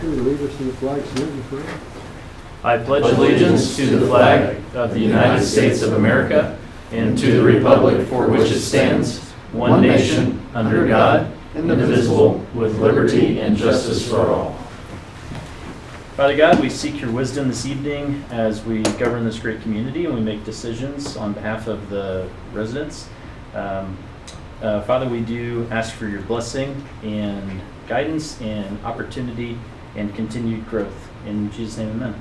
Parker to lead us in the flag salute, friend. I pledge allegiance to the flag of the United States of America and to the republic for which it stands, one nation, under God, indivisible, with liberty and justice for all. Father God, we seek your wisdom this evening as we govern this great community and we make decisions on behalf of the residents. Father, we do ask for your blessing and guidance and opportunity and continued growth. In Jesus' name, amen.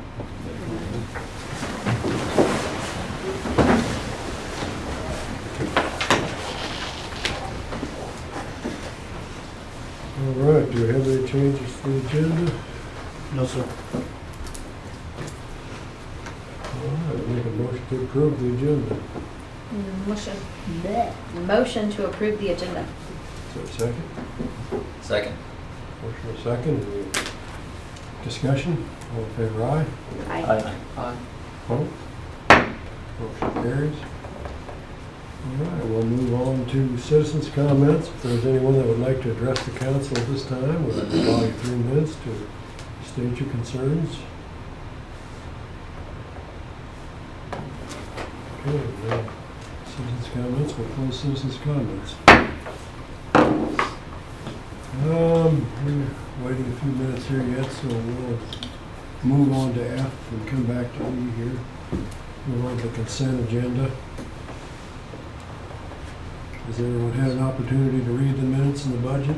All right, do we have any changes to the agenda? No, sir. All right, make a motion to approve the agenda. Motion to approve the agenda. Is there a second? Second. Motion and a second. Any discussion? All in favor, aye? Aye. Opposed? Motion carries. All right, we'll move on to citizens' comments. If there's anyone that would like to address the council at this time, we'll allow you 3 minutes to state your concerns. Okay, now, citizens' comments, we'll close citizens' comments. We're waiting a few minutes here yet, so we'll move on to F and come back to E here. Move on to the consent agenda. Has everyone had an opportunity to read the minutes and the budget?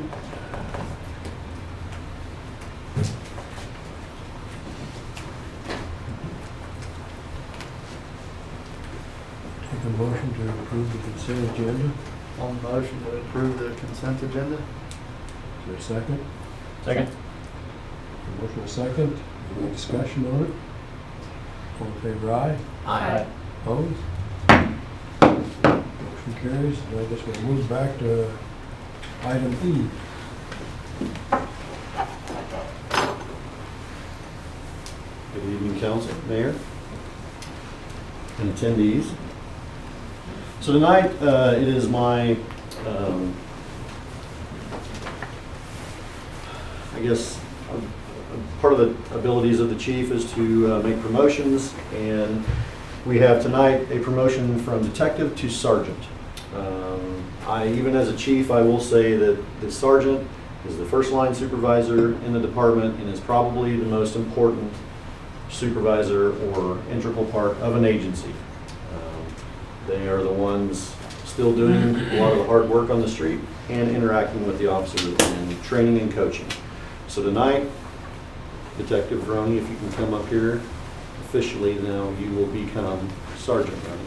Take a motion to approve the consent agenda. I'll motion to approve the consent agenda. Is there a second? Second. A motion and a second. Any discussion on it? All in favor, aye? Aye. Opposed? Motion carries. And I guess we'll move back to item E. Good evening, Council, Mayor, and attendees. So tonight, it is my, I guess, part of the abilities of the chief is to make promotions, and we have tonight a promotion from detective to sergeant. Even as a chief, I will say that the sergeant is the first line supervisor in the department and is probably the most important supervisor or integral part of an agency. They are the ones still doing a lot of the hard work on the street and interacting with the officers and training and coaching. So tonight, Detective Roney, if you can come up here officially now, you will become Sergeant Roney.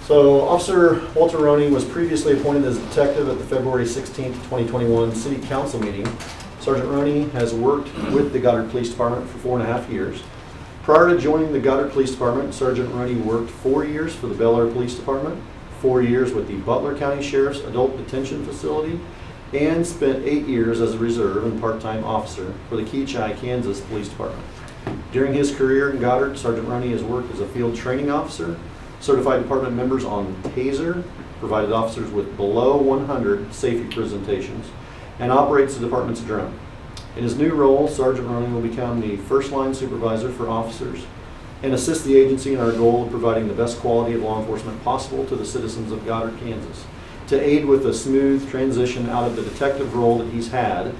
So Officer Walter Roney was previously appointed as a detective at the February 16th, 2021 City Council meeting. Sergeant Roney has worked with the Goddard Police Department for 4.5 years. Prior to joining the Goddard Police Department, Sergeant Roney worked 4 years for the Bel Air Police Department, 4 years with the Butler County Sheriff's Adult Detention Facility, and spent 8 years as a reserve and part-time officer for the Keachai, Kansas Police Department. During his career in Goddard, Sergeant Roney has worked as a field training officer, certified department members on TASER, provided officers with below 100 safety presentations, and operates the department's drone. In his new role, Sergeant Roney will become the first line supervisor for officers and assist the agency in our goal of providing the best quality of law enforcement possible to the citizens of Goddard, Kansas. To aid with a smooth transition out of the detective role that he's had,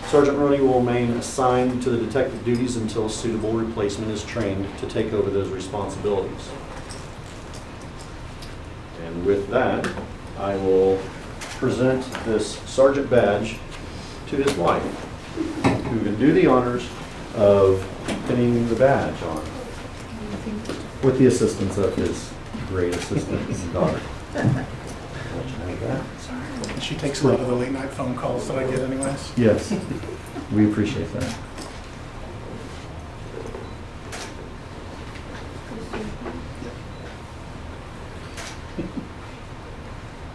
Sergeant Roney will remain assigned to the detective duties until a suitable replacement is trained to take over those responsibilities. And with that, I will present this sergeant badge to his wife, who can do the honors of pinning the badge on, with the assistance of his great assistant and daughter. Let you know that. She takes a lot of the late night phone calls that I get anyways. Yes, we appreciate that.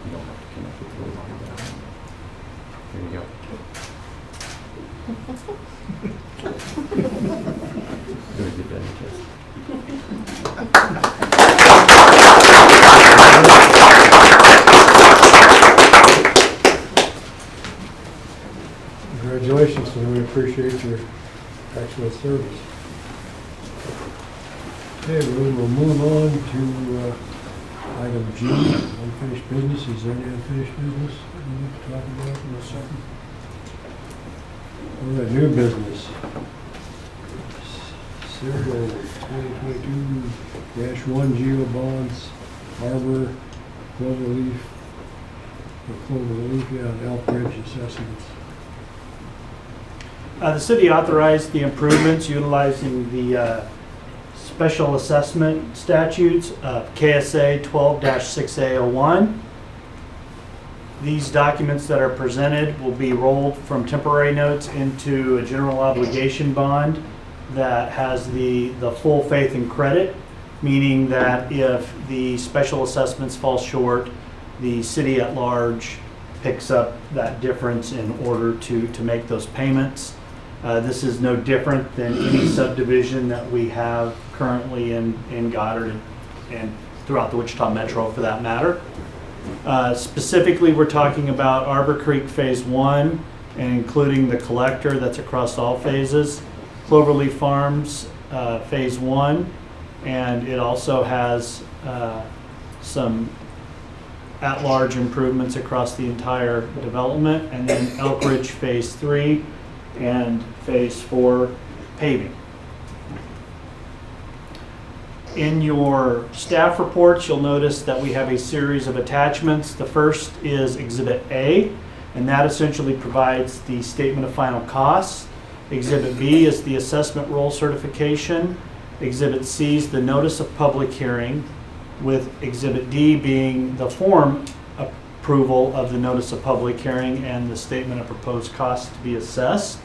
You don't have to connect with the little one. There you go. Very good, Daddy. Congratulations, and we appreciate your excellent service. Okay, we'll move on to item G, unfinished business. Is there any unfinished business that we need to talk about in a second? All right, new business. Serial 2022-1 Geo Bonds, Arbor, Cloverleaf, and Elk Ridge assessments. The city authorized the improvements utilizing the special assessment statutes of KSA 12-6A01. These documents that are presented will be rolled from temporary notes into a general obligation bond that has the full faith and credit, meaning that if the special assessments fall short, the city at large picks up that difference in order to make those payments. This is no different than any subdivision that we have currently in Goddard and throughout the Wichita Metro for that matter. Specifically, we're talking about Arbor Creek Phase 1 and including the collector that's across all phases, Cloverleaf Farms Phase 1, and it also has some at-large improvements across the entire development, and then Elk Ridge Phase 3 and Phase 4 paving. In your staff reports, you'll notice that we have a series of attachments. The first is Exhibit A, and that essentially provides the statement of final costs. Exhibit B is the assessment roll certification. Exhibit C is the notice of public hearing, with Exhibit D being the form approval of the notice of public hearing and the statement of proposed costs to be assessed.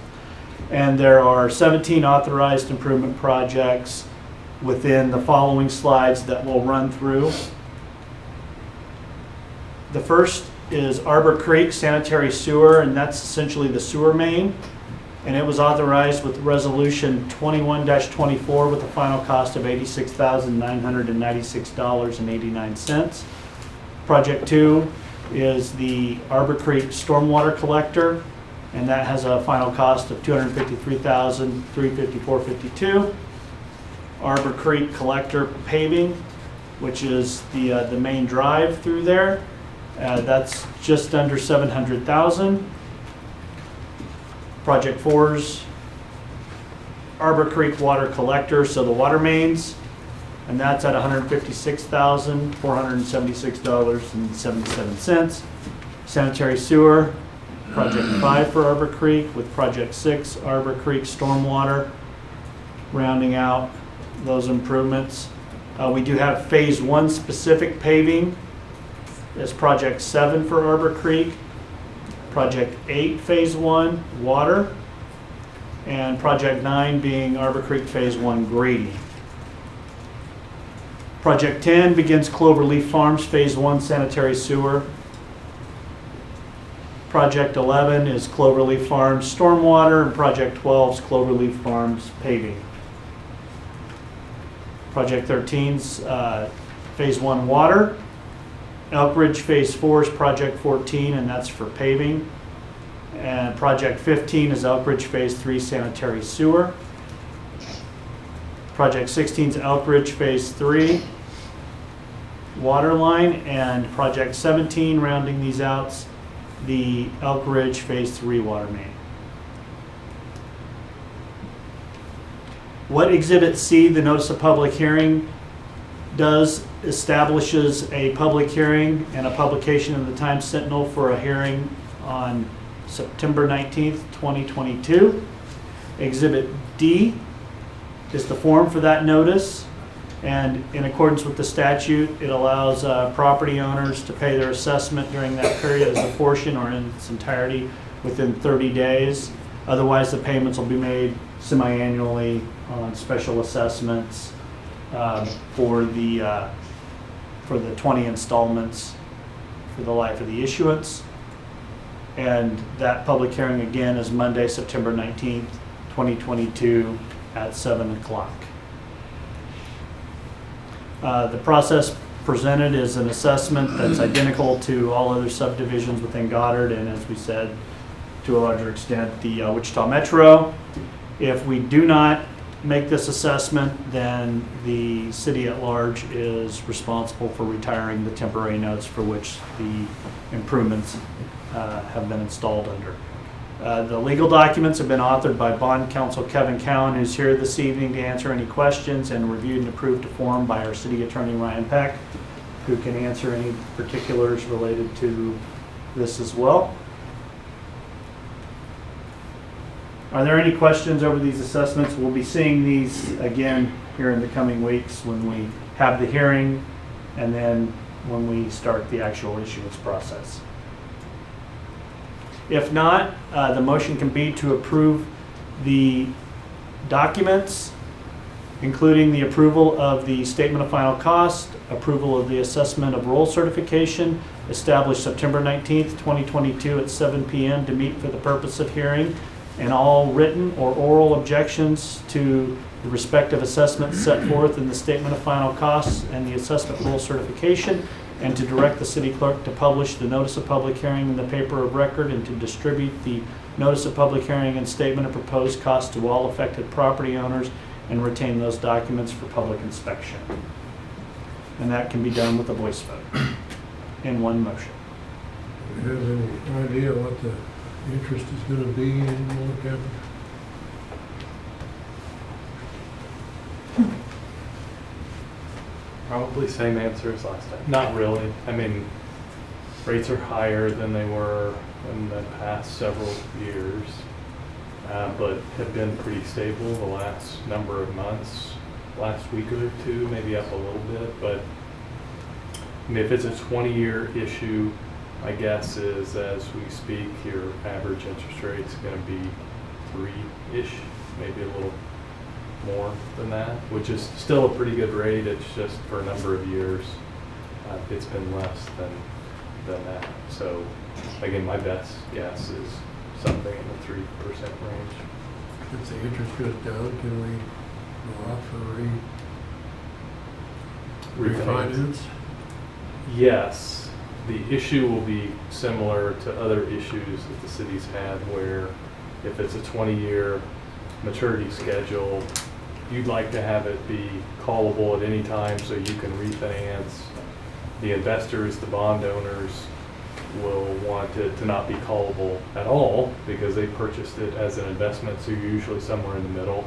And there are 17 authorized improvement projects within the following slides that we'll run through. The first is Arbor Creek Sanitary Sewer, and that's essentially the sewer main. And it was authorized with Resolution 21-24 with a final cost of $86,996.89. Project 2 is the Arbor Creek Stormwater Collector, and that has a final cost of $253,354.52. Arbor Creek Collector Paving, which is the main drive through there. That's just under $700,000. Project 4's Arbor Creek Water Collector, so the water mains, and that's at $156,476.77. Sanitary Sewer, Project 5 for Arbor Creek, with Project 6, Arbor Creek Stormwater, rounding out those improvements. We do have Phase 1 specific paving. That's Project 7 for Arbor Creek. Project 8, Phase 1, water. And Project 9 being Arbor Creek Phase 1 grading. Project 10 begins Cloverleaf Farms Phase 1 sanitary sewer. Project 11 is Cloverleaf Farms stormwater, and Project 12 is Cloverleaf Farms paving. Project 13's Phase 1 water. Elk Ridge Phase 4 is Project 14, and that's for paving. And Project 15 is Elk Ridge Phase 3 sanitary sewer. Project 16 is Elk Ridge Phase 3 water line, and Project 17, rounding these outs, the Elk Ridge Phase 3 water main. What Exhibit C, the notice of public hearing, does establishes a public hearing and a publication in the Times Sentinel for a hearing on September 19th, 2022. Exhibit D is the form for that notice, and in accordance with the statute, it allows property owners to pay their assessment during that period as a portion or in its entirety within 30 days. Otherwise, the payments will be made semi-annually on special assessments for the 20 installments for the life of the issuance. And that public hearing again is Monday, September 19th, 2022 at 7 o'clock. The process presented is an assessment that's identical to all other subdivisions within Goddard, and as we said, to a larger extent, the Wichita Metro. If we do not make this assessment, then the city at large is responsible for retiring the temporary notes for which the improvements have been installed under. The legal documents have been authored by bond counsel Kevin Cowan, who's here this evening to answer any questions, and reviewed and approved to form by our city attorney Ryan Peck, who can answer any particulars related to this as well. Are there any questions over these assessments? We'll be seeing these again here in the coming weeks when we have the hearing and then when we start the actual issuance process. If not, the motion can be to approve the documents, including the approval of the statement of final cost, approval of the assessment of roll certification, established September 19th, 2022 at 7 p.m. to meet for the purpose of hearing, and all written or oral objections to the respective assessments set forth in the statement of final costs and the assessment roll certification, and to direct the city clerk to publish the notice of public hearing in the paper of record and to distribute the notice of public hearing and statement of proposed costs to all affected property owners and retain those documents for public inspection. And that can be done with a voice vote in one motion. Do you have any idea what the interest is going to be anymore, Kevin? Probably same answer as last time. Not really. I mean, rates are higher than they were in the past several years, but have been pretty stable the last number of months. Last week or two, maybe up a little bit, but I mean, if it's a 20-year issue, my guess is as we speak, your average interest rate is going to be 3-ish, maybe a little more than that, which is still a pretty good rate. It's just for a number of years, it's been less than that. So again, my best guess is something in the 3% range. If the interest goes down, can we go out for refinance? Yes, the issue will be similar to other issues that the city's had, where if it's a 20-year maturity schedule, you'd like to have it be callable at any time so you can refinance. The investors, the bond owners, will want it to not be callable at all because they purchased it as an investment, so you're usually somewhere in the middle.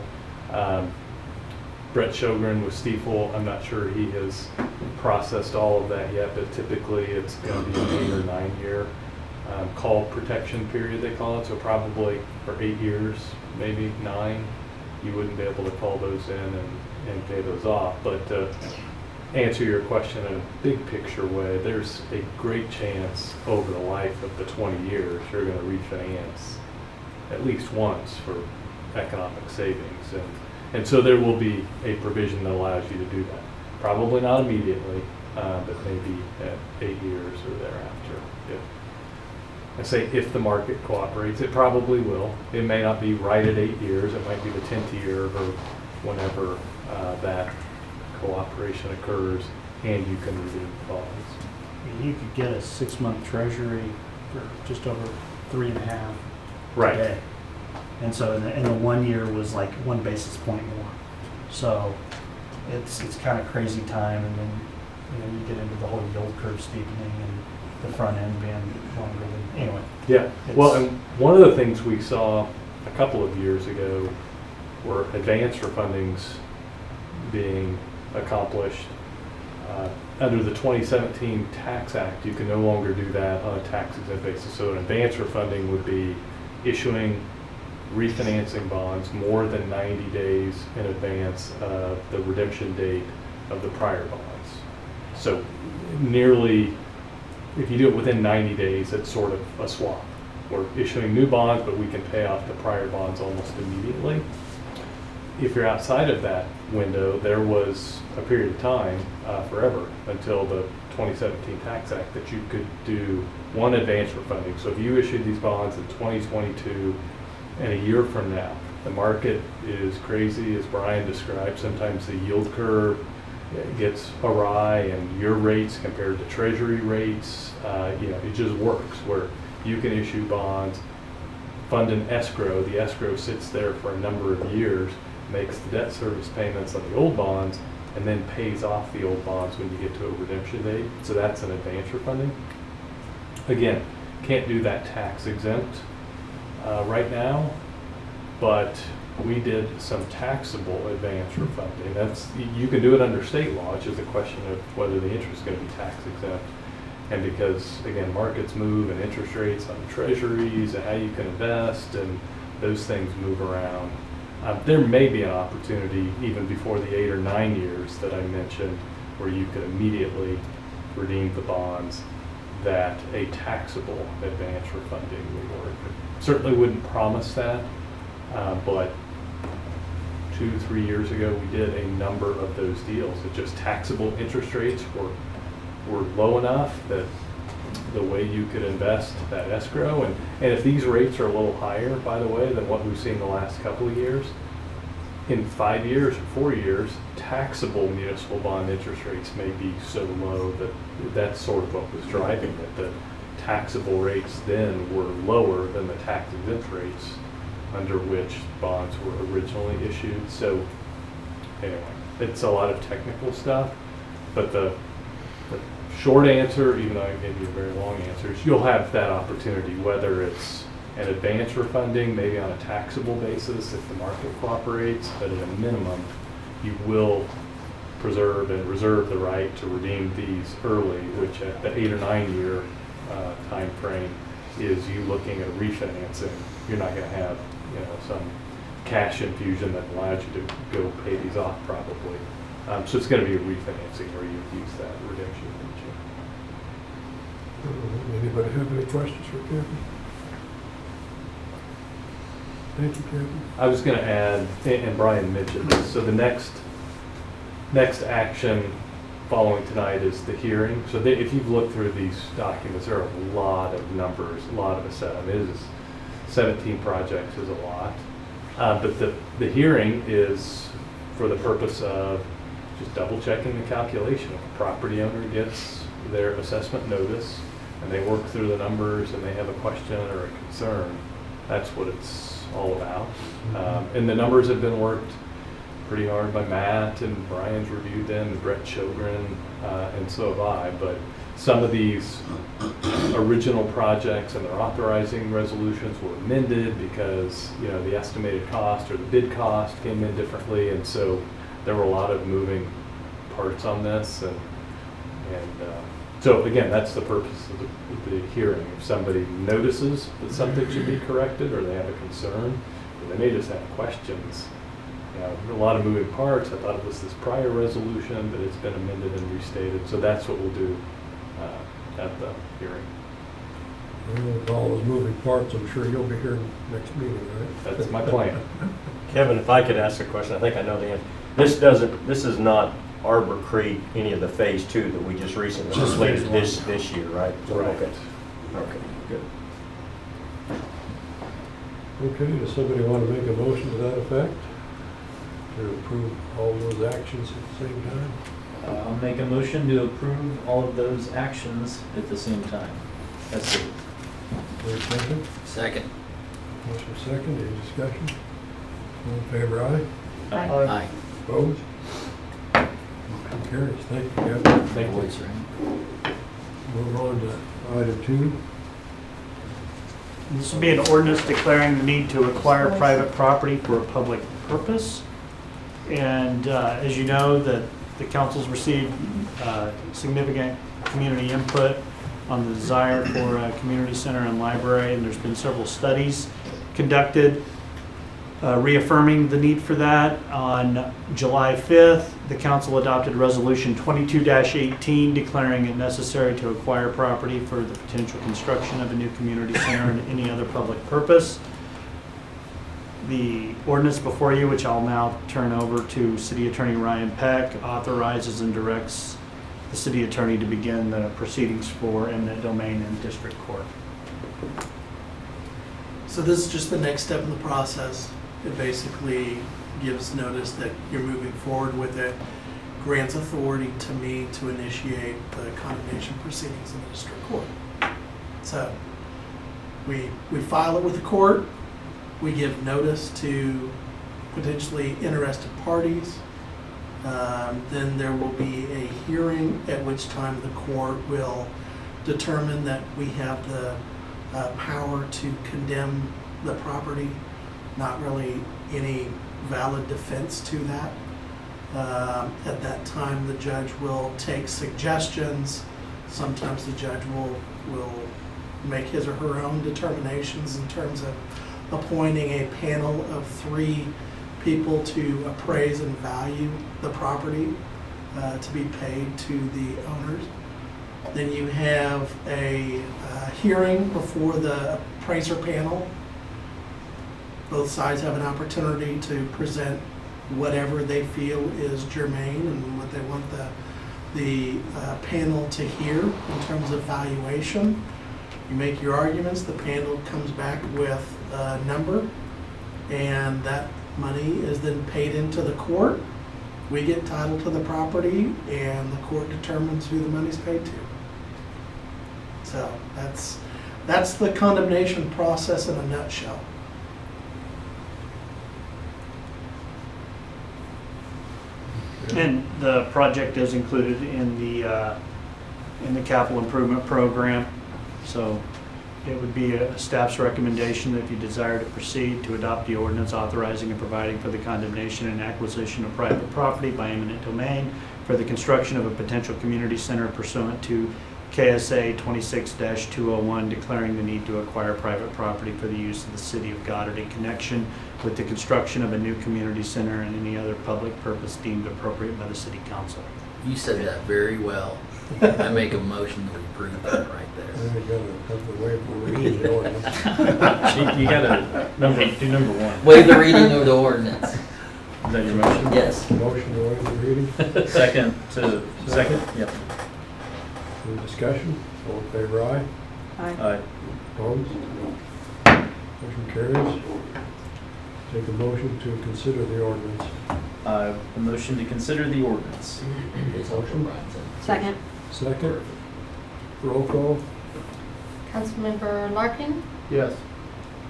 Brett Sjogren with Stifel, I'm not sure he has processed all of that yet, but typically it's going to be an 8 or 9 year call protection period, they call it. So probably for 8 years, maybe 9, you wouldn't be able to call those in and pay those off. But to answer your question in a big picture way, there's a great chance over the life of the 20 years you're going to refinance at least once for economic savings. And so there will be a provision that allows you to do that. Probably not immediately, but maybe at 8 years or thereafter. I say if the market cooperates, it probably will. It may not be right at 8 years. It might be the 10th year or whenever that cooperation occurs and you can redeem bonds. You could get a 6-month treasury for just over 3.5 Right. today. And so in the 1 year was like 1 basis point more. So it's kind of crazy time, and then you get into the whole yield curve steepening and the front end being longer than anyway. Yeah. Well, and one of the things we saw a couple of years ago were advance refundings being accomplished. Under the 2017 Tax Act, you can no longer do that on a tax-exempt basis. So an advance refunding would be issuing refinancing bonds more than 90 days in advance of the redemption date of the prior bonds. So nearly, if you do it within 90 days, it's sort of a swap. We're issuing new bonds, but we can pay off the prior bonds almost immediately. If you're outside of that window, there was a period of time, forever, until the 2017 Tax Act, that you could do one advance refunding. So if you issued these bonds in 2022, and a year from now, the market is crazy, as Brian described. Sometimes the yield curve gets awry, and your rates compared to Treasury rates, it just works where you can issue bonds fund an escrow. The escrow sits there for a number of years, makes the debt service payments on the old bonds, and then pays off the old bonds when you get to a redemption date. So that's an advance refunding. Again, can't do that tax exempt right now, but we did some taxable advance refunding. You can do it under state law. It's just a question of whether the interest is going to be tax exempt. And because, again, markets move and interest rates on treasuries and how you can invest and those things move around, there may be an opportunity even before the 8 or 9 years that I mentioned where you could immediately redeem the bonds that a taxable advance refunding would work. Certainly wouldn't promise that, but 2-3 years ago we did a number of those deals. It just taxable interest rates were low enough that the way you could invest that escrow, and if these rates are a little higher, by the way, than what we've seen the last couple of years, in 5 years or 4 years, taxable municipal bond interest rates may be so low that that's sort of what was driving it. The taxable rates then were lower than the tax exempt rates under which bonds were originally issued. So anyway, it's a lot of technical stuff, but the short answer, even though I gave you a very long answer, is you'll have that opportunity, whether it's an advance refunding, maybe on a taxable basis if the market cooperates, but at a minimum, you will preserve and reserve the right to redeem these early, which at the 8 or 9 year time frame is you looking at refinancing. You're not going to have, some cash infusion that allows you to go pay these off probably. So it's going to be a refinancing where you use that redemption feature. Anybody have any questions for Kevin? Thank you, Kevin. I was going to add, and Brian mentioned this, so the next action following tonight is the hearing. So if you've looked through these documents, there are a lot of numbers, a lot of a set. I mean, 17 projects is a lot. But the hearing is for the purpose of just double checking the calculation. If a property owner gets their assessment notice and they work through the numbers and they have a question or a concern, that's what it's all about. And the numbers have been worked pretty hard by Matt, and Brian's reviewed them, and Brett Children, and so have I. But some of these original projects and their authorizing resolutions were amended because the estimated cost or the bid cost came in differently, and so there were a lot of moving parts on this. And so again, that's the purpose of the hearing. If somebody notices that something should be corrected or they have a concern, or they may just have questions. A lot of moving parts. I thought it was this prior resolution, but it's been amended and restated. So that's what we'll do at the hearing. Well, with all those moving parts, I'm sure you'll be here next meeting, right? That's my plan. Kevin, if I could ask a question, I think I know the answer. This is not Arbor Creek, any of the phase 2 that we just recently Just completed phase this year, right? Right. Okay, good. Okay, does somebody want to make a motion to that effect? To approve all those actions at the same time? I'll make a motion to approve all of those actions at the same time. That's it. Wait a second. Second. Motion second, any discussion? All in favor, aye? Aye. Opposed? Motion carries. Thank you, Kevin. Thank you. Voice, right? Move on to item 2. This would be an ordinance declaring the need to acquire private property for a public purpose. And as you know, the council's received significant community input on the desire for a community center and library, and there's been several studies conducted reaffirming the need for that. On July 5th, the council adopted Resolution 22-18 declaring it necessary to acquire property for the potential construction of a new community center and any other public purpose. The ordinance before you, which I'll now turn over to City Attorney Ryan Peck, authorizes and directs the city attorney to begin the proceedings for eminent domain in district court. So this is just the next step in the process. It basically gives notice that you're moving forward with it, grants authority to me to initiate the condemnation proceedings in the district court. So we file it with the court. We give notice to potentially interested parties. Then there will be a hearing, at which time the court will determine that we have the power to condemn the property. Not really any valid defense to that. At that time, the judge will take suggestions. Sometimes the judge will make his or her own determinations in terms of appointing a panel of 3 people to appraise and value the property to be paid to the owners. Then you have a hearing before the appraiser panel. Both sides have an opportunity to present whatever they feel is germane and what they want the panel to hear in terms of valuation. You make your arguments, the panel comes back with a number, and that money is then paid into the court. We get title to the property, and the court determines who the money's paid to. So that's the condemnation process in a nutshell. And the project is included in the capital improvement program. So it would be a staff's recommendation that if you desire to proceed to adopt the ordinance authorizing and providing for the condemnation and acquisition of private property by eminent domain for the construction of a potential community center pursuant to KSA 26-201, declaring the need to acquire private property for the use of the city of Goddard in connection with the construction of a new community center and any other public purpose deemed appropriate by the city council. You said that very well. I make a motion to approve that right there. Then we gotta have to wait for reading the ordinance. You gotta do number 1. Waive the reading of the ordinance. Is that your motion? Yes. Motion to waive the reading. Second. Yep. Any discussion? All in favor, aye. Aye. Opposed? Motion carries. Take a motion to consider the ordinance. A motion to consider the ordinance. Motion. Second. Second. Roll call. Councilmember Larkin, Yes.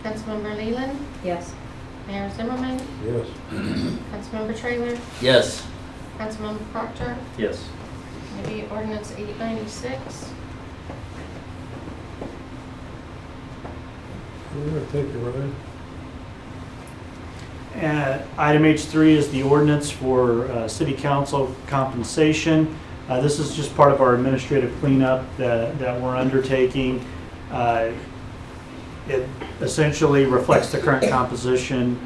Councilmember Leland, Yes. Mayor Zimmerman, Yes. Councilmember Trailer, Yes. Councilmember Proctor, Yes. maybe ordinance 896. We're gonna take it, Ryan. Item H3 is the ordinance for city council compensation. This is just part of our administrative cleanup that we're undertaking. It essentially reflects the current compensation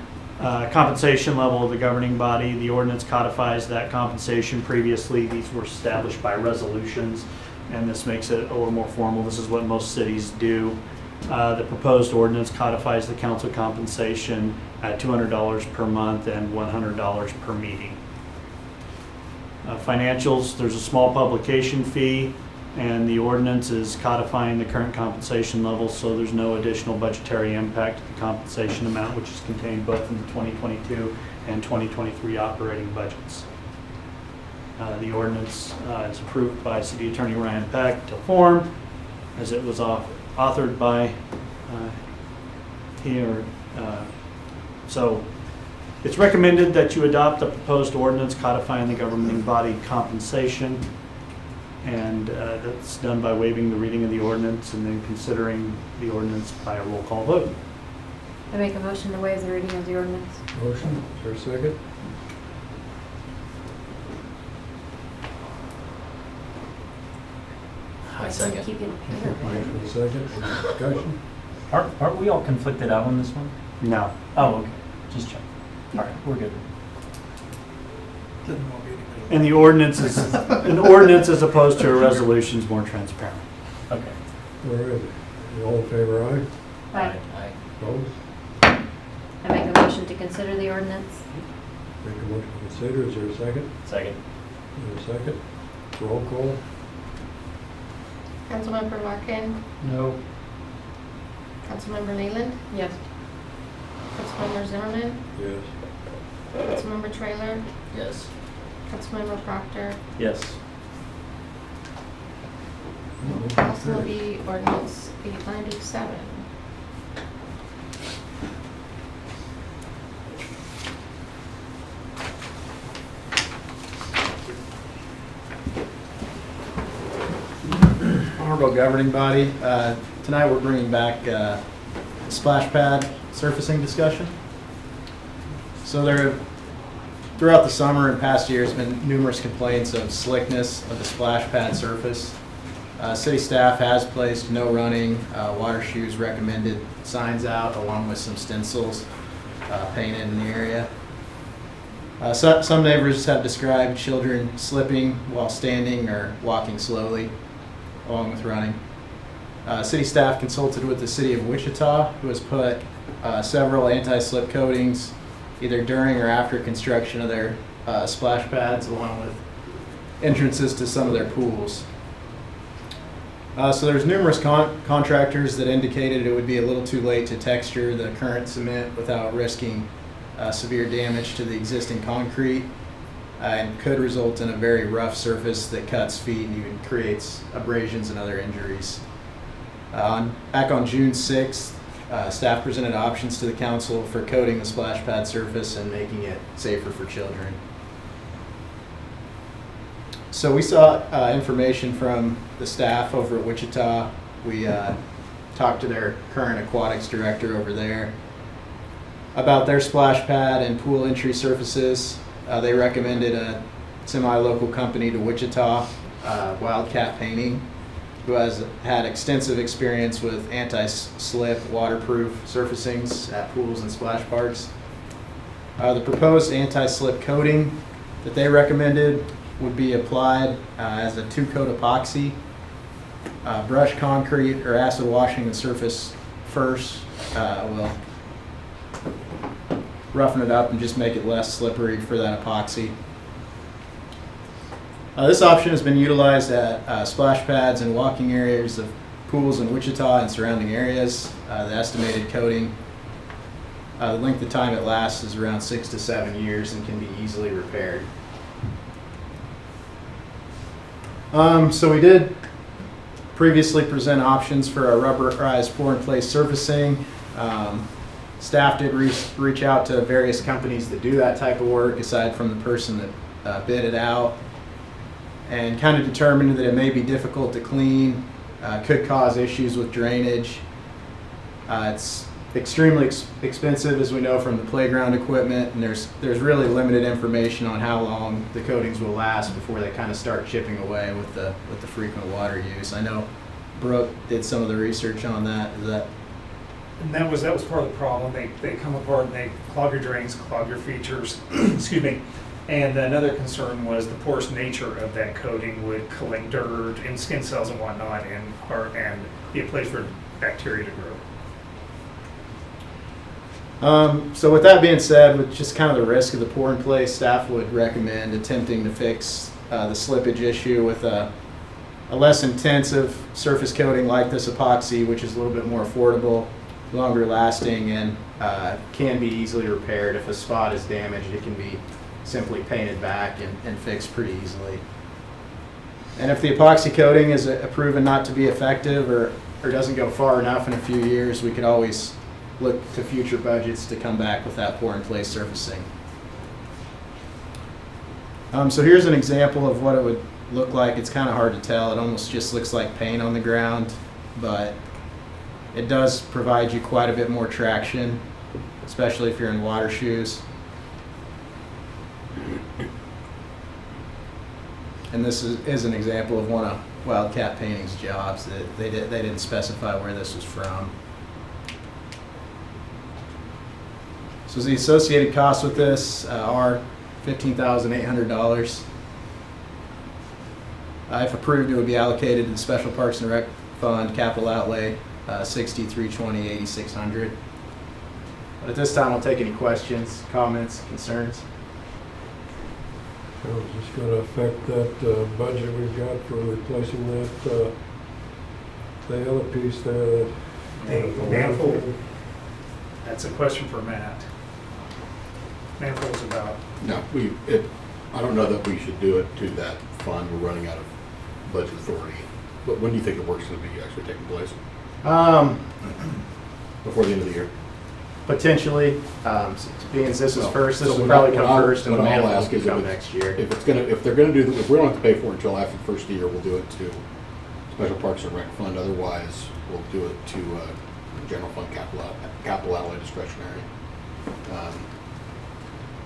level of the governing body. The ordinance codifies that compensation. Previously, these were established by resolutions, and this makes it a little more formal. This is what most cities do. The proposed ordinance codifies the council compensation at $200 per month and $100 per meeting. Financials, there's a small publication fee, and the ordinance is codifying the current compensation levels, so there's no additional budgetary impact to the compensation amount, which is contained both in the 2022 and 2023 operating budgets. The ordinance is approved by City Attorney Ryan Peck to form, as it was authored by here. So it's recommended that you adopt the proposed ordinance codifying the governing body compensation, and that's done by waiving the reading of the ordinance and then considering the ordinance by a roll call vote. I make a motion to waive the reading of the ordinance. Motion, is there a second? I second. Keep getting paid. Motion, a second, any discussion? Aren't we all conflicted out on this one? No. Oh, okay. Just check. All right, we're good. Didn't want to be anybody. And the ordinance is, an ordinance as opposed to a resolution is more transparent. Okay. All right, all in favor, aye. Aye. Aye. Opposed? I make a motion to consider the ordinance. Make a motion to consider, is there a second? Second. Is there a second? Roll call. Councilmember Larkin, No. Councilmember Leland, Yes. Councilmember Zimmerman, Yes. Councilmember Trailer, Yes. Councilmember Proctor. Yes. Also will be ordinance 897. typical governing body. Tonight we're bringing back splash pad surfacing discussion. So throughout the summer and past years, been numerous complaints of slickness of the splash pad surface. City staff has placed no running, water shoes recommended signs out, along with some stencils painted in the area. Some neighbors have described children slipping while standing or walking slowly, along with running. City staff consulted with the City of Wichita, who has put several anti-slip coatings either during or after construction of their splash pads, along with entrances to some of their pools. So there's numerous contractors that indicated it would be a little too late to texture the current cement without risking severe damage to the existing concrete, and could result in a very rough surface that cuts feet and even creates abrasions and other injuries. Back on June 6th, staff presented options to the council for coating the splash pad surface and making it safer for children. So we saw information from the staff over at Wichita. We talked to their current aquatics director over there about their splash pad and pool entry surfaces. They recommended a semi-local company to Wichita, Wildcat Painting, who has had extensive experience with anti-slip, waterproof surfacings at pools and splash parks. The proposed anti-slip coating that they recommended would be applied as a 2-coat epoxy, brush concrete or acid washing the surface first will roughen it up and just make it less slippery for that epoxy. This option has been utilized at splash pads and walking areas of pools in Wichita and surrounding areas. The estimated coating, the length of time it lasts is around 6 to 7 years and can be easily repaired. So we did previously present options for a rubberized pour-in-place surfacing. Staff did reach out to various companies that do that type of work, aside from the person that bid it out, and kind of determined that it may be difficult to clean, could cause issues with drainage. It's extremely expensive, as we know from the playground equipment, and there's really limited information on how long the coatings will last before they kind of start chipping away with the frequent water use. I know Brooke did some of the research on that. And that was part of the problem. They come apart and they clog your drains, clog your features. Excuse me. And another concern was the porous nature of that coating would collect dirt and skin cells and whatnot, and be a place for bacteria to grow. So with that being said, with just kind of the risk of the pour in place, staff would recommend attempting to fix the slippage issue with a less intensive surface coating like this epoxy, which is a little bit more affordable, longer lasting, and can be easily repaired. If a spot is damaged, it can be simply painted back and fixed pretty easily. And if the epoxy coating is proven not to be effective or doesn't go far enough in a few years, we could always look to future budgets to come back with that pour-in-place surfacing. So here's an example of what it would look like. It's kind of hard to tell. It almost just looks like paint on the ground, but it does provide you quite a bit more traction, especially if you're in water shoes. And this is an example of one of Wildcat Painting's jobs. They didn't specify where this was from. So the associated costs with this are $15,800. If approved, it would be allocated to the Special Parks and Rec Fund capital outlay, $63,320, $8,600. But at this time, I'll take any questions, comments, concerns. So is this going to affect that budget we've got for replacing that the other piece there? Manifold. That's a question for Matt. Manifold's about. No, I don't know that we should do it to that fund. We're running out of budget authority. But when do you think the work's going to be actually taking place? Before the end of the year? Potentially, being as this is first, this will probably come first, and the manifold ask will is come next year. If we don't have to pay for it until after the first of the year, we'll do it to special parks and rec fund. Otherwise, we'll do it to general fund capital outlay discretionary.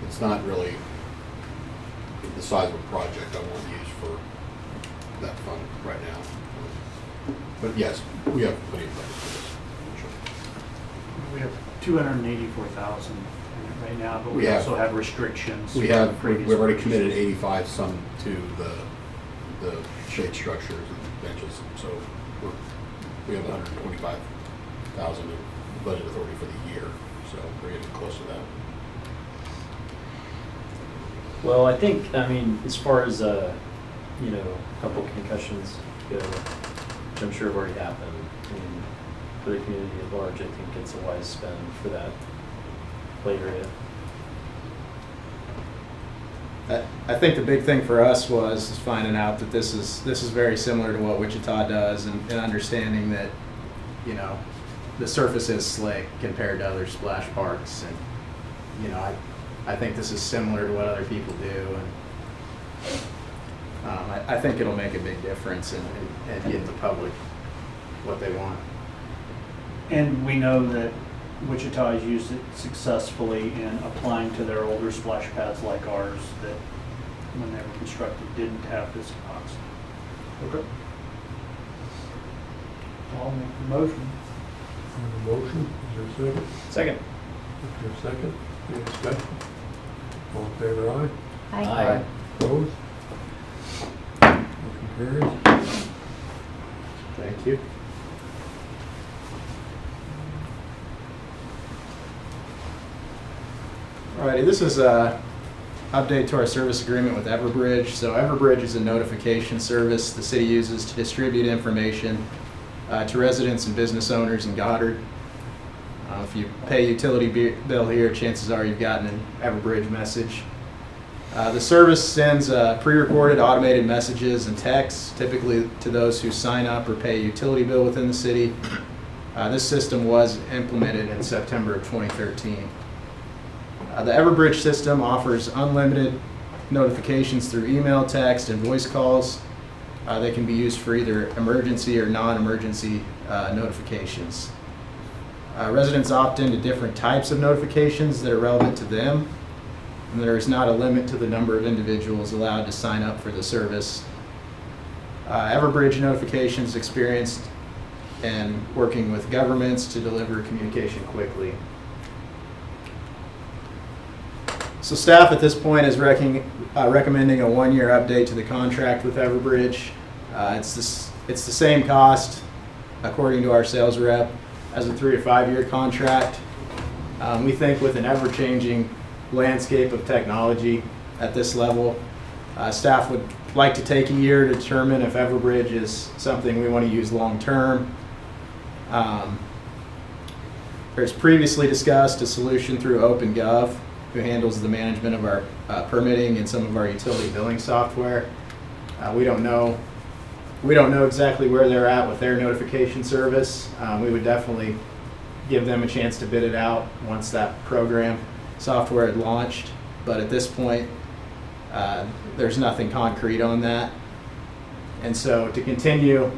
It's not really the size of a project I want to use for that fund right now. But yes, we have plenty of budget for this. Sure. We have 284,000 right now, but We we have- also have restrictions. We've from previous already years. committed 85 some to the shade structures and benches, so we have 125,000 of budget authority for the year, so we're getting close to that. Well, I think, I mean, as far as, you know, a couple concussions go, which I'm sure have already happened, I mean, for the community at large, I think it's a wise spend for that play area. I think the big thing for us was finding out that this is very similar to what Wichita does, and understanding that, you know, the surface is slick compared to other splash parks, and you know, I think this is similar to what other people do, and I think it'll make a big difference in getting the public what they want. And we know that Wichita has used it successfully in applying to their older splash pads like ours that when they were constructed didn't have this cost. Okay. I'll make the motion. On the motion, is there a second? Second. Is there a second? Any discussion? All in favor, aye? Aye. Opposed? Motion carries. Thank you. Alrighty, this is a update to our service agreement with Everbridge. So Everbridge is a notification service the city uses to distribute information to residents and business owners in Goddard. If you pay a utility bill here, chances are you've gotten an Everbridge message. The service sends pre-recorded automated messages and texts, typically to those who sign up or pay a utility bill within the city. This system was implemented in September of 2013. The Everbridge system offers unlimited notifications through email, text, and voice calls. They can be used for either emergency or non-emergency notifications. Residents opt into different types of notifications that are relevant to them, and there is not a limit to the number of individuals allowed to sign up for the service. Everbridge notifications experienced in working with governments to deliver communication quickly. So staff at this point is recommending a one-year update to the contract with Everbridge. It's the same cost, according to our sales rep, as a 3 to 5 year contract. We think with an ever-changing landscape of technology at this level, staff would like to take a year to determine if Everbridge is something we want to use long-term. There's previously discussed a solution through OpenGov, who handles the management of our permitting and some of our utility billing software. We don't know exactly where they're at with their notification service. We would definitely give them a chance to bid it out once that program software had launched. But at this point, there's nothing concrete on that. And so to continue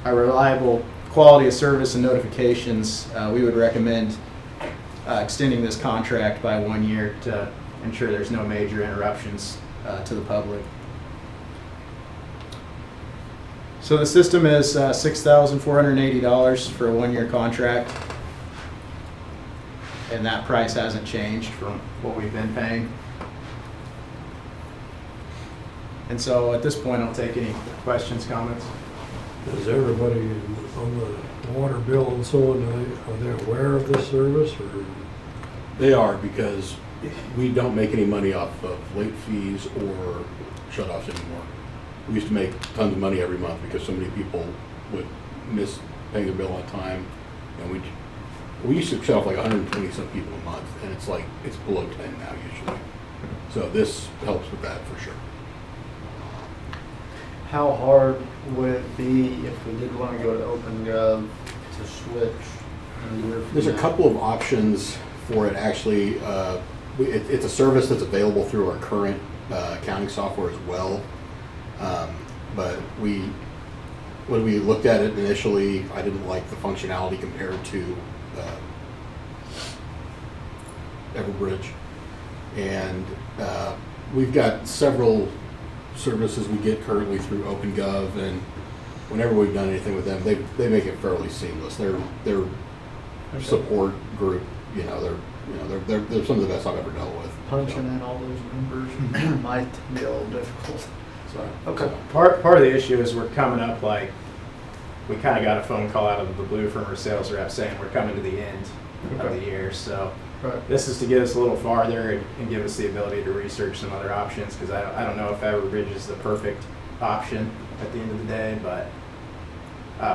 a reliable quality of service and notifications, we would recommend extending this contract by 1 year to ensure there's no major interruptions to the public. So the system is $6,480 for a 1 year contract, and that price hasn't changed from what we've been paying. And so at this point, I'll take any questions, comments. Is everybody on the water bill and so on, are they aware of this service, or? They are, because we don't make any money off of late fees or shut-offs anymore. We used to make tons of money every month because so many people would miss paying their bill on time, and we used to shut off like 120 some people a month, and it's below 10 now usually. So this helps with that for sure. How hard would it be if we did want to go to OpenGov to switch in a year from There's a now? couple of options for it actually. It's a service that's available through our current accounting software as well. But when we looked at it initially, I didn't like the functionality compared to Everbridge. And we've got several services we get currently through OpenGov, and whenever we've done anything with them, they make it fairly seamless. Their support group, they're some of the best I've ever dealt with. Punching in all those numbers might be a little difficult. So, Okay. Part of the issue is we're coming up like, we kind of got a phone call out of the blue from our sales rep saying we're coming to the end of the year. So Right. this is to get us a little farther and give us the ability to research some other options, because I don't know if Everbridge is the perfect option at the end of the day, but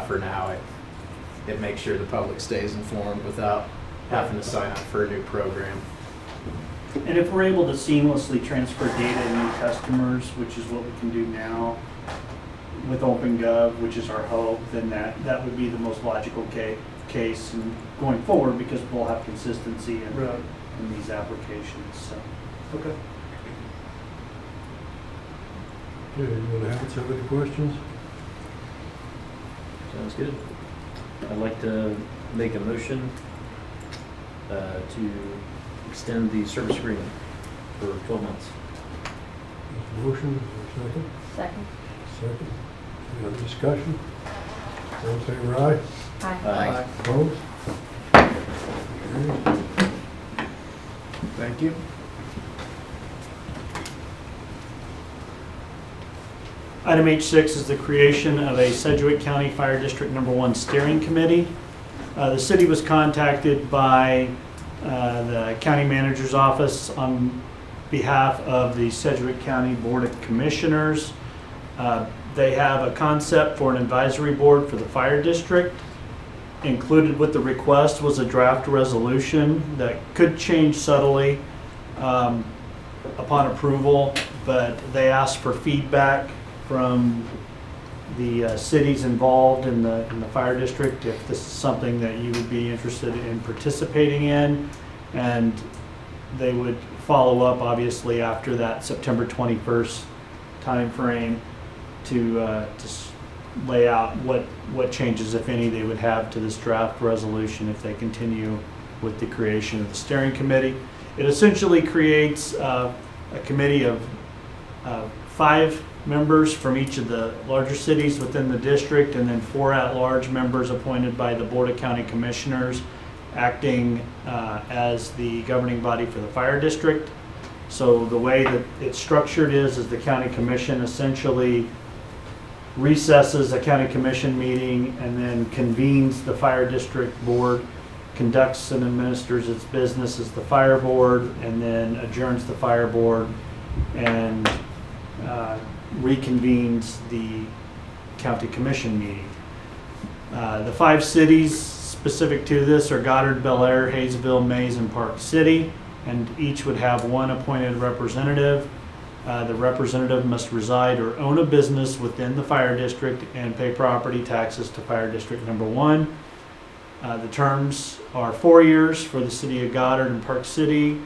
for now it makes sure the public stays informed without having to sign up for a new program. And if we're able to seamlessly transfer data to new customers, which is what we can do now with OpenGov, which is our hope, then that would be the most logical case and going forward, because we'll have consistency in these applications. So. Okay. Okay, anyone else have any questions? Sounds good. I'd like to make a motion to extend the service agreement for 12 months. There's a motion, is there a second? Second. Second. Any other discussion? All in favor, aye? Aye. Opposed? Carries. Thank you. Item H6 is the creation of a Sedgwick County Fire District No. 1 Steering Committee. The city was contacted by the county manager's office on behalf of the Sedgwick County Board of Commissioners. They have a concept for an advisory board for the fire district. Included with the request was a draft resolution that could change subtly upon approval, but they asked for feedback from the cities involved in the fire district if this is something that you would be interested in participating in, and they would follow up obviously after that September 21st time frame to lay out what changes, if any, they would have to this draft resolution if they continue with the creation of the steering committee. It essentially creates a committee of 5 members from each of the larger cities within the district, and then 4 at-large members appointed by the Board of County Commissioners, acting as the governing body for the fire district. So the way that it's structured is the county commission essentially recesses a county commission meeting and then convenes the fire district board, conducts and administers its business as the fire board, and then adjourns the fire board and reconvenes the county commission meeting. The 5 cities specific to this are Goddard, Bel Air, Hayesville, Mays, and Park City, and each would have 1 appointed representative. The representative must reside or own a business within the fire district and pay property taxes to Fire District No. 1. The terms are 4 years for the city of Goddard and Park City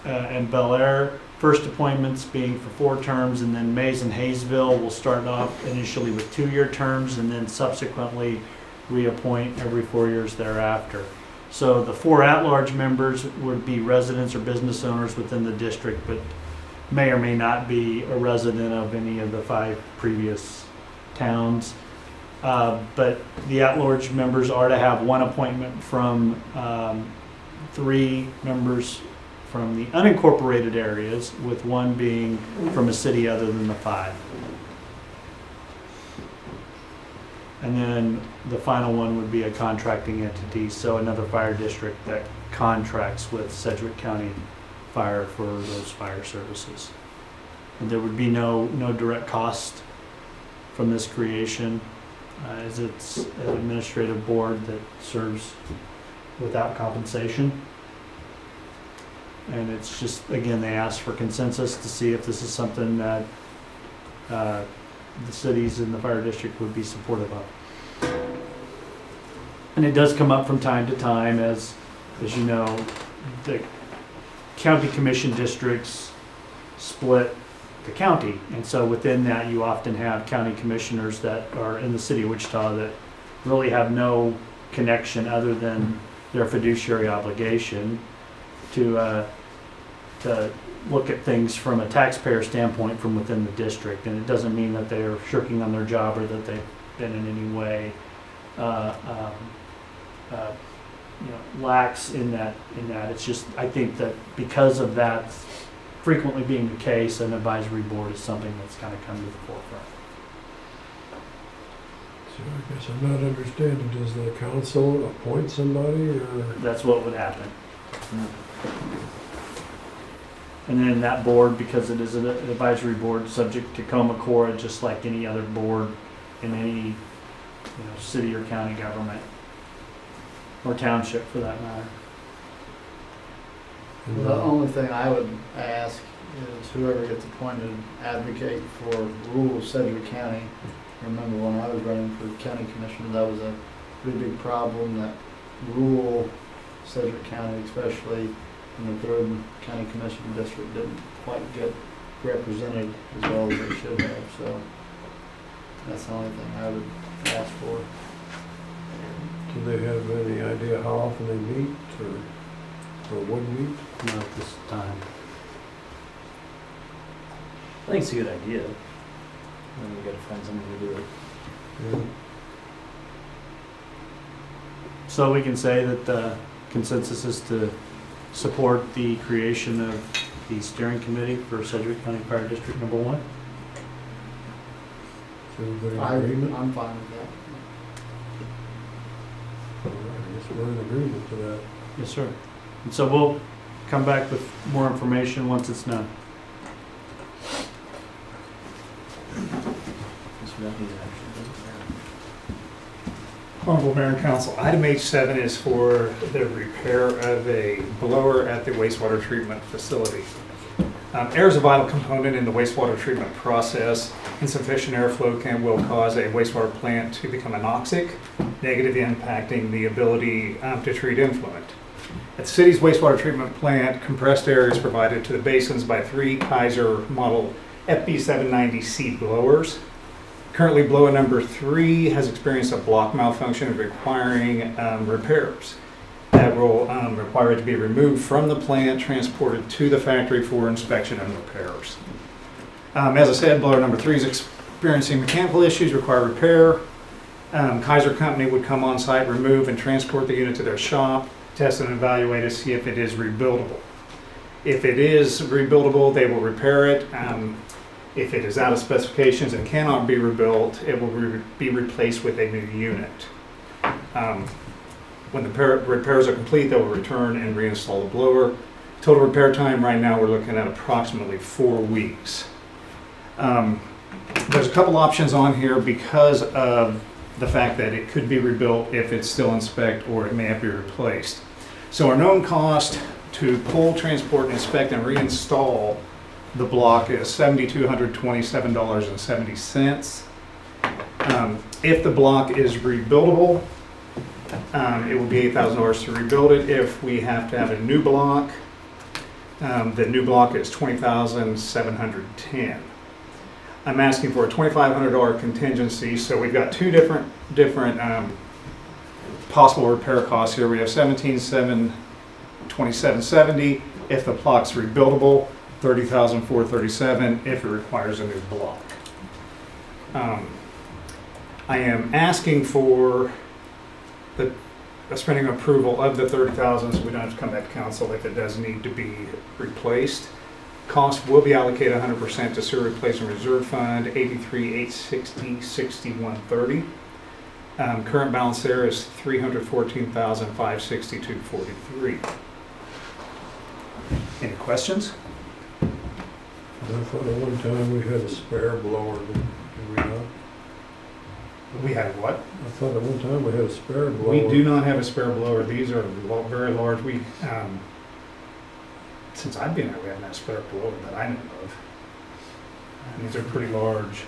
and Bel Air. First appointments being for 4 terms, and then Mays and Hayesville will start off initially with 2-year terms and then subsequently reappoint every 4 years thereafter. So the 4 at-large members would be residents or business owners within the district, but may or may not be a resident of any of the 5 previous towns. But the at-large members are to have 1 appointment from 3 members from the unincorporated areas, with 1 being from a city other than the 5. And then the final one would be a contracting entity, so another fire district that contracts with Sedgwick County Fire for those fire services. And there would be no direct cost from this creation, as it's an administrative board that serves without compensation. And it's just, again, they asked for consensus to see if this is something that the cities in the fire district would be supportive of. And it does come up from time to time, as you know, the county commission districts split the county. And so within that, you often have county commissioners that are in the city of Wichita that really have no connection other than their fiduciary obligation to look at things from a taxpayer standpoint from within the district. And it doesn't mean that they're shirking on their job or that they've been in any way lax in that. It's just, I think that because of that frequently being the case, an advisory board is something that's kind of come to the forefront. So I guess I'm not understanding, does the council appoint somebody or? That's what would happen. And then that board, because it is an advisory board, subject to Coma Cora, just like any other board in any city or county government, or township for that matter. The only thing I would ask is whoever gets appointed, advocate for rural Sedgwick County. Remember when I was running for county commissioner, that was a pretty big problem, that rural Sedgwick County, especially in the 3rd County Commission District, didn't quite get represented as well as they should have. So that's the only thing I would ask for. Do they have any idea how often they meet or would meet? Not at this time. I think it's a good idea. Then we gotta find somebody to do it. Yeah. So we can say that the consensus is to support the creation of the steering committee for Sedgwick County Fire District Number 1. Is everybody in agreement? I'm fine with that. All right, I guess we're in agreement to that. Yes, sir. And so we'll come back with more information once it's done. Honorable Mayor and Council, item H7 is for the repair of a blower at the wastewater treatment facility. Air is a vital component in the wastewater treatment process. Insufficient airflow will cause a wastewater plant to become anoxic, negatively impacting the ability to treat influent. At the city's wastewater treatment plant, compressed air is provided to the basins by 3 Kaiser model FB790C blowers. Currently, blower number 3 has experienced a block malfunction requiring repairs. That will require it to be removed from the plant, transported to the factory for inspection and repairs. As I said, blower number 3 is experiencing mechanical issues, require repair. Kaiser Company would come on site, remove and transport the unit to their shop, test and evaluate to see if it is rebuildable. If it is rebuildable, they will repair it. If it is out of specifications and cannot be rebuilt, it will be replaced with a new unit. When the repairs are complete, they will return and reinstall the blower. Total repair time right now, we're looking at approximately 4 weeks. There's a couple options on here because of the fact that it could be rebuilt if it's still in spec, or it may have to be replaced. So our known cost to pull, transport, inspect, and reinstall the block is $7,227.70. If the block is rebuildable, it will be $8,000 to rebuild it. If we have to have a new block, the new block is $20,710. I'm asking for a $2,500 contingency, so we've got 2 different possible repair costs here. We have $17,727.70 if the block's rebuildable, $30,437 if it requires a new block. I am asking for the spending approval of the $30,000 so we don't have to come back to council if it does need to be replaced. Cost will be allocated 100% to sewer replacement reserve fund, $83,860.6130. Current balance there is $314,562.43. Any questions? I thought at one time we had a spare blower, did we not? We have what? I thought at one time we had a spare blower. We do not have a spare blower. These are very large. We, since I've been here, we haven't had a spare blower that I know of. And these are pretty large.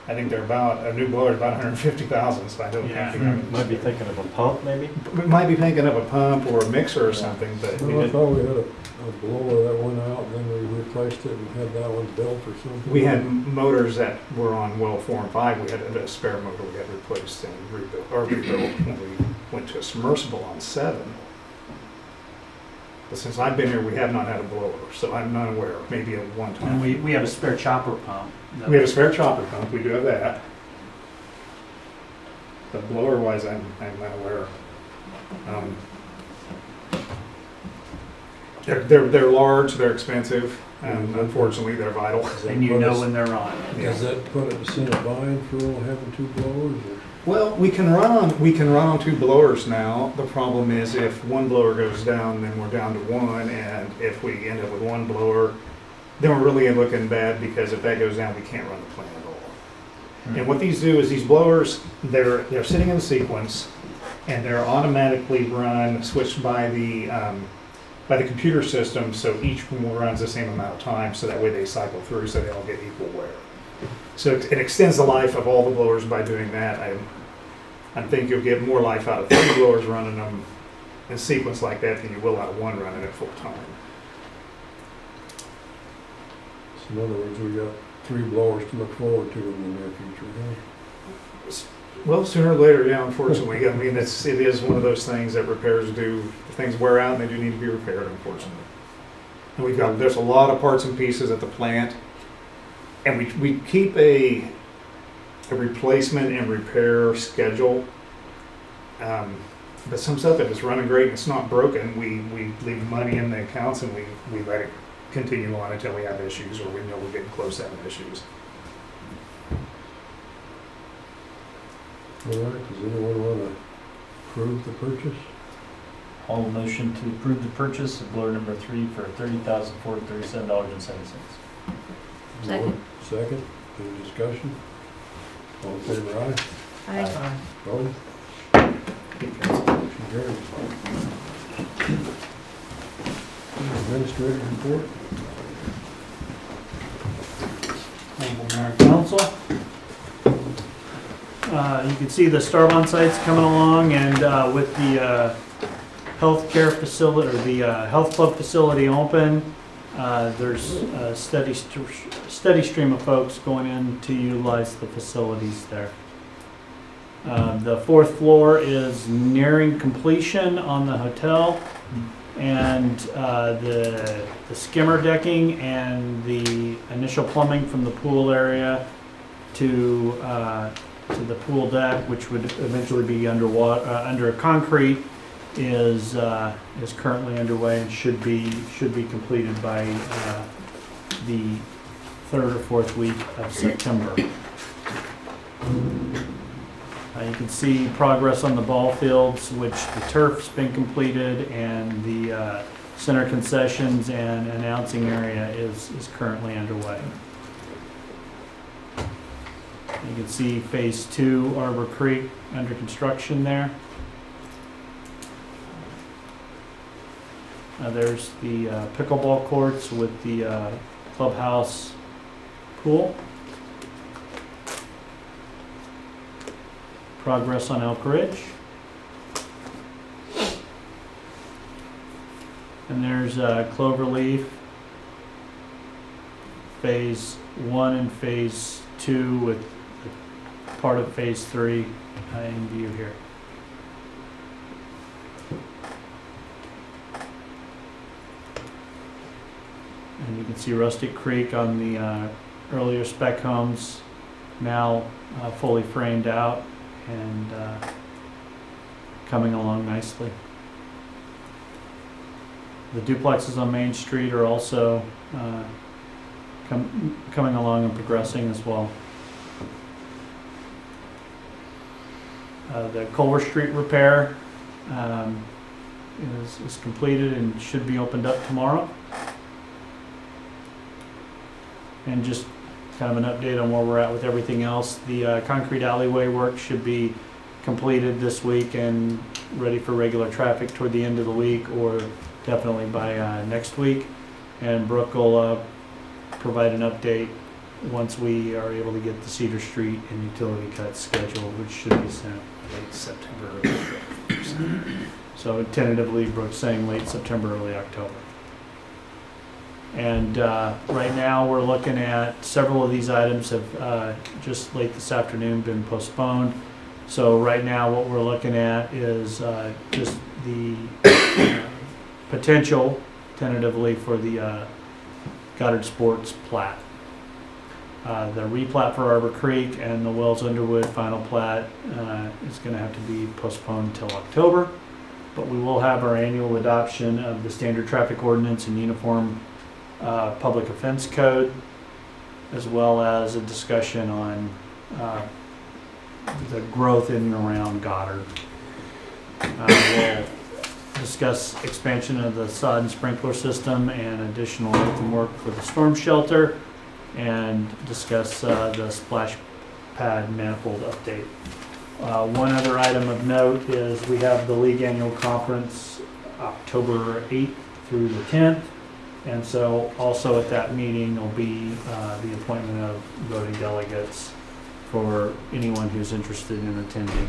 I think they're about, a new blower is about 150,000, so I don't Yeah. think. Might be thinking of a pump, maybe? We might be thinking of a pump or a mixer or something, but Well, I thought we had a blower that went out, and then we replaced it and had that one built or something. we had motors that were on well 4 and 5. We had a spare motor we had replaced and rebuilt when we went to a submersible on 7. But since I've been here, we have not had a blower, so I'm not aware. Maybe at one time. And we have a spare chopper pump. We have a spare chopper pump, we do have that. But blower wise, I'm not aware. They're large, they're expensive, and unfortunately, they're vital. And you know when they're on. Does that put a percent of buying for having 2 blowers? Or? Well, we can run on 2 blowers now. The problem is if one blower goes down, then we're down to 1, and if we end up with 1 blower, then we're really looking bad, because if that goes down, we can't run the plant at all. And what these do is these blowers, they're sitting in sequence, and they're automatically switched by the computer system, so each one runs the same amount of time, so that way they cycle through, so they all get equal wear. So it extends the life of all the blowers by doing that. I think you'll get more life out of 3 blowers running them in sequence like that than you will out of 1 running it full time. So in other words, we got 3 blowers to look forward to in the near future, huh? Well, sooner or later, yeah, unfortunately. I mean, it is one of those things that repairs do, things wear out and they do need to be repaired, unfortunately. And there's a lot of parts and pieces at the plant. And we keep a replacement and repair schedule. But some stuff, if it's running great and it's not broken, we leave money in the accounts and we let it continue on until we have issues or we know we're getting close to having issues. All right, does anyone want to approve the purchase? All motion to approve the purchase of blower number 3 for $30,437.07. Second. Second, any discussion? All in favor, aye? Aye. Opposed? Motion carries. Administrative report? Honorable Mayor and Council. You can see the Starbond site's coming along, and with the healthcare facility, or the health club facility open, there's a steady stream of folks going in to utilize the facilities there. The 4th floor is nearing completion on the hotel, and the skimmer decking and the initial plumbing from the pool area to the pool deck, which would eventually be under concrete, is currently underway and should be completed by the 3rd or 4th week of September. You can see progress on the ball fields, which the turf's been completed, and the center concessions and announcing area is currently underway. You can see Phase 2, Arbor Creek, under construction there. There's the pickleball courts with the clubhouse pool. Progress on Elk Ridge. And there's Cloverleaf, Phase 1 and Phase 2 with part of Phase 3 in view here. And you can see Rustic Creek on the earlier spec homes, now fully framed out and coming along nicely. The duplexes on Main Street are also coming along and progressing as well. The Culver Street repair is completed and should be opened up tomorrow. And just kind of an update on where we're at with everything else. The concrete alleyway work should be completed this week and ready for regular traffic toward the end of the week, or definitely by next week. And Brooke will provide an update once we are able to get the Cedar Street and utility cuts scheduled, which should be sent Late September. so tentatively, Brooke's saying late September, early October. And right now, we're looking at several of these items have just late this afternoon been postponed. So right now, what we're looking at is just the potential, tentatively, for the Goddard Sports plat. The replat for Arbor Creek and the Wells Underwood final plat is going to have to be postponed until October. But we will have our annual adoption of the standard traffic ordinance and uniform public offense code, as well as a discussion on the growth in and around Goddard. We'll discuss expansion of the sod and sprinkler system and additional earthwork for the storm shelter, and discuss the splash pad manifold update. One other item of note is we have the league annual conference October 8th through the 10th. And so also at that meeting will be the appointment of voting delegates for anyone who's interested in attending.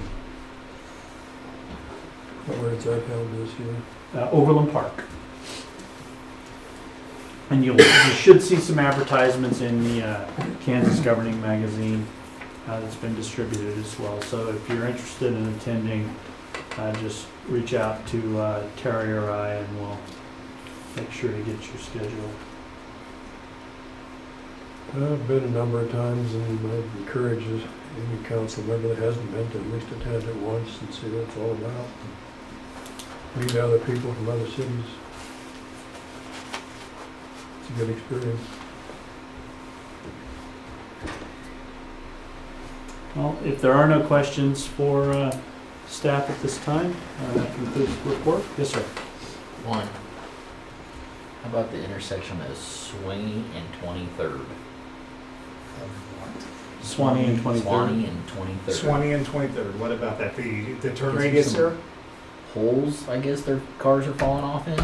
Where is that held this year? Overland Park. And you should see some advertisements in the Kansas Governing Magazine that's been distributed as well. So if you're interested in attending, just reach out to Terry or I, and we'll make sure to get your schedule. I've been a number of times, and I'd encourage any council member that hasn't been to at least attend it once and see what it's all about. Meet other people from other cities. It's a good experience. Well, if there are no questions for staff at this time, that concludes the report. Yes, sir. One. How about the intersection of Swanee and 23rd? Swanee and 23rd. Swanee and 23rd. Swanee and 23rd, what about that? The turn Is there radius some there? Holes, I guess their cars are falling off in?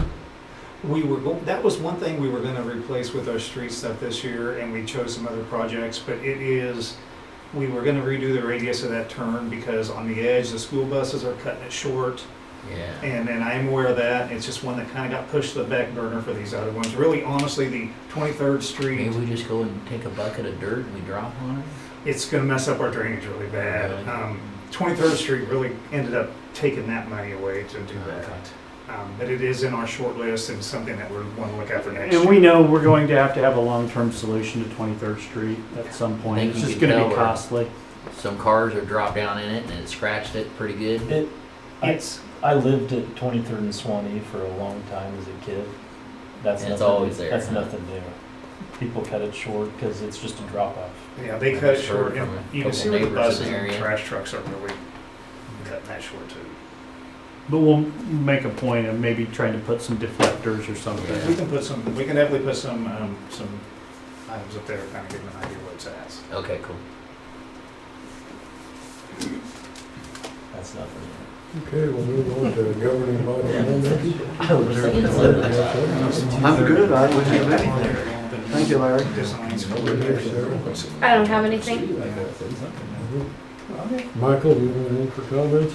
That was one thing we were gonna replace with our street stuff this year, and we chose some other projects, but we were gonna redo the radius of that turn because on the edge, the school buses are cutting it short. Yeah. And I am aware of that. It's just one that kind of got pushed to the back burner for these other ones. Really, honestly, the 23rd Street, Maybe we just go and take a bucket of dirt and we drop on it? it's gonna mess up our drainage really bad. Really? 23rd Street really ended up taking that money away to do that. Okay. But it is in our short list and something that we want to look at for next year. And we know we're going to have a long-term solution to 23rd Street at some I point. think It's you just can going to be tell where- costly. Some cars are dropped down in it and it scratched it pretty good. I lived at 23rd and Swanee for a long time as a kid. That's And it's nothing- always there, That's huh? nothing new. People cut it short because it's just a drop off. Yeah, they I've cut it heard short. from And a you can couple see where the neighbors in buses the and area. trash trucks are really cutting that short too. But we'll make a point of maybe trying to put some deflectors or something. We can definitely put some items up there, kind of give them an idea where it's at. Okay, cool. That's nothing new. Okay, we'll move on to governing body amendments. I was saying it's living inside. I'm good, I wouldn't have anything. Thank you, Larry. I don't have anything. Michael, do you have anything for comments?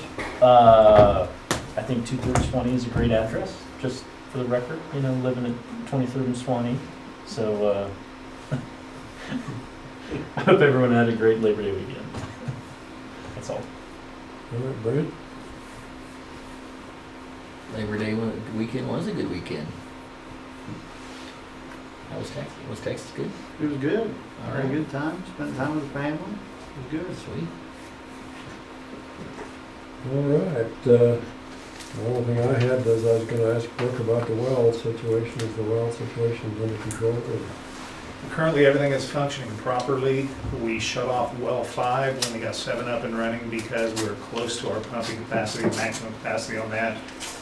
I think 2/3 Swanee is a great address, just for the record, living at 23rd and Swanee. So, I hope everyone had a great Labor Day weekend. That's all. All right, Brent? Labor Day weekend was a good weekend. How was Texas? Was Texas good? It was good. All Had a right. good time, spent time with the family. It was good. Sweet. All right, the only thing I had was I was gonna ask Brooke about the well situation. Is the well situation under control? Currently, everything is functioning properly. We shut off well 5 when we got 7 up and running because we were close to our pumping capacity, maximum capacity on that.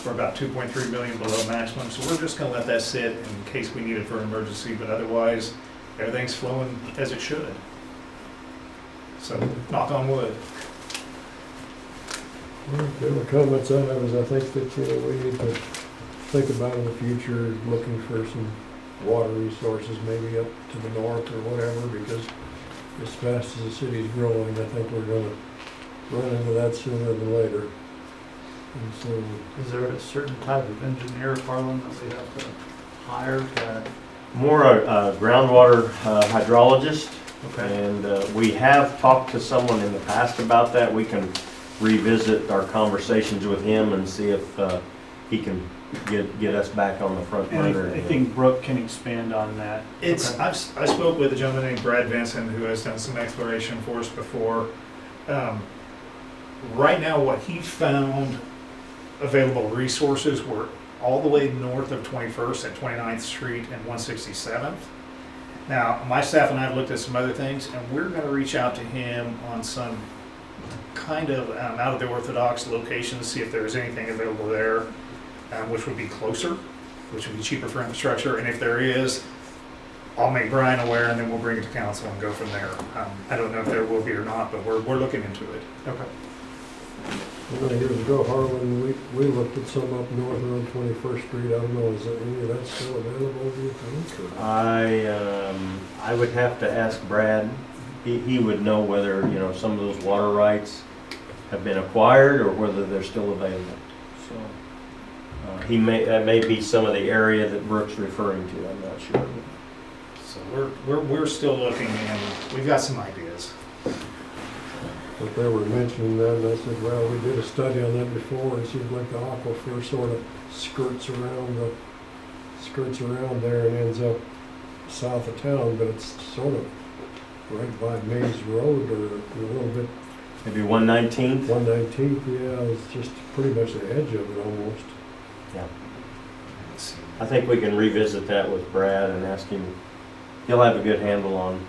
We're about 2.3 million below maximum, so we're just gonna let that sit in case we need it for an emergency, but otherwise, everything's flowing as it should. So, knock on wood. Okay, the comments I have is I think that, we need to think about in the future, looking for some water resources maybe up to the north or whatever, because as fast as the city's growing, I think we're gonna run into that sooner than later. And so, Is there a certain type of engineer, Harlan, that we have to hire that? More a groundwater hydrologist, Okay. and we have talked to someone in the past about that. We can revisit our conversations with him and see if he can get us back on the front burner. And I think Brooke can expand on that. It's, Okay. I spoke with a gentleman named Brad Vincent who has done some exploration for us before. Right now, what he found available resources were all the way north of 21st at 29th Street and 167th. Now, my staff and I have looked at some other things, and we're going to reach out to him on some kind of out of the orthodox locations, see if there's anything available there, which would be closer, which would be cheaper for infrastructure. And if there is, I'll make Brian aware, and then we'll bring it to council and go from there. I don't know if there will be or not, but we're looking into it. Okay. years ago, Harlan, we looked at some up north around 21st Street. I don't know, is there any of that still available, do you think? I would have to ask Brad. He would know whether, you know, some of those water rights have been acquired or whether they're still available. So that may be some of the area that Brooke's referring to. I'm not sure. So we're still looking, and we've got some ideas. But they were mentioning that, and I said, well, we did a study on that before. It seems like the aquifer sort of skirts around there and ends up south of town, but it's sort of right by Maze Road or a little bit. Maybe 119th? 119th, yeah, it's just pretty much the edge of it almost. Yeah. I think we can revisit that with Brad and ask him. He'll have a good handle on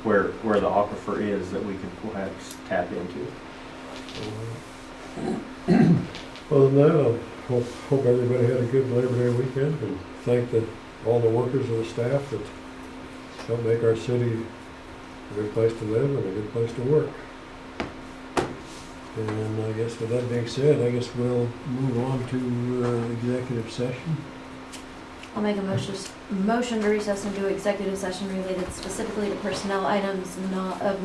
where the aquifer is that we can perhaps tap into. Other than that, I hope everybody had a good Labor Day weekend, and thank all the workers and the staff that help make our city a good place to live and a good place to work. And I guess with that being said, I guess we'll move on to executive session. I'll make a motion to recess into executive session related specifically to personnel items of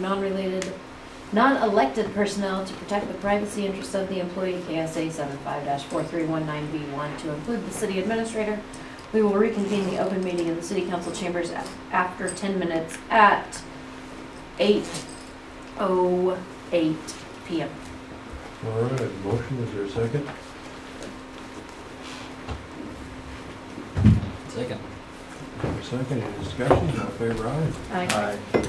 non-elected personnel to protect the privacy interests of the employee, KSA 75-4319B1, to include the city administrator. We will reconvene the open meeting in the city council chambers after 10 minutes at 8:08 p.m. All right, motion, is there a second? Second. Second, any discussion? All in favor, aye? Aye. Aye.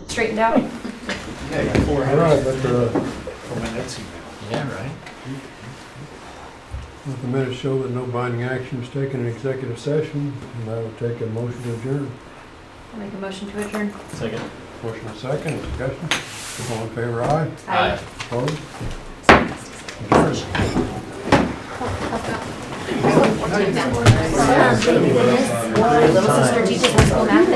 Straightened out? All right, but For my next email. Yeah, right. let the minutes show that no binding action was taken in executive session, and I would take a motion to adjourn. I'll make a motion to adjourn. Second. Motion and second, discussion. All in favor, aye. Aye. Opposed? Adjourned. Little sister teaches high school math.